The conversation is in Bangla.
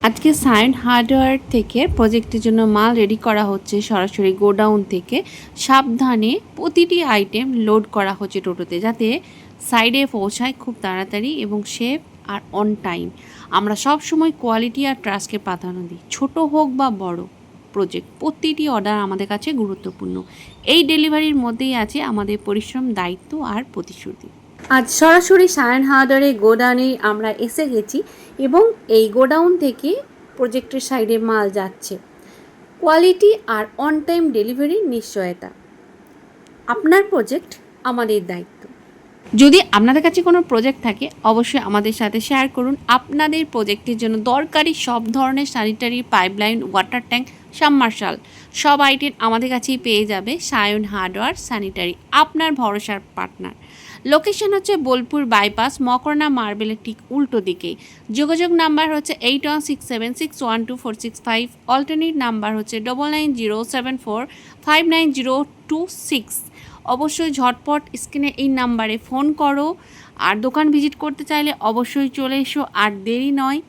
আজকে সায়ন হার্ডওয়্যার থেকে প্রজেক্টের জন্য মাল রেডি করা হচ্ছে সরাসরি গোডাউন থেকে। সাবধানে প্রতিটি আইটেম লোড করা হচ্ছে টোটোতে, যাতে সাইডে পৌঁছায় খুব তাড়াতাড়ি এবং সেফ আর অন টাইম। আমরা সব সময় কোয়ালিটি আর ট্রাস্টকে প্রাধান্য দিই, ছোট হোক বা বড় প্রজেক্ট। প্রতিটি অর্ডার আমাদের কাছে গুরুত্বপূর্ণ। এই ডেলিভারির মধ্যেই আছে আমাদের পরিশ্রম, দায়িত্ব আর প্রতিশ্রুতি। আজ সরাসরি সায়ন হার্ডওয়্যারের গোডাউনে আমরা এসে গেছি এবং এই গোডাউন থেকে প্রজেক্টের সাইডে মাল যাচ্ছে। কোয়ালিটি আর অন টাইম ডেলিভারির নিশ্চয়তা। আপনার প্রজেক্ট আমাদের দায়িত্ব। যদি আপনাদের কাছে কোনো প্রজেক্ট থাকে অবশ্যই আমাদের সাথে শেয়ার করুন। আপনাদের প্রজেক্টের জন্য দরকারি সব ধরনের sanitary pipeline, water tank, submersible সব আইটেম আমাদের কাছেই পেয়ে যাবে সায়ন হার্ডওয়্যার স্যানিটারি, আপনার ভরসার পার্টনার। লোকেশন হচ্ছে বোলপুর বাইপাস, মকরণা মার্বেলের ঠিক উল্টো দিকেই। যোগাযোগ নাম্বার হচ্ছে 8167612465। অল্টারনেট নাম্বার হচ্ছে 9907459026। অবশ্যই ঝটপট স্ক্রিনে এই নাম্বারে ফোন করো। আর দোকান ভিজিট করতে চাইলে অবশ্যই চলে এসো, আর দেরি নয়।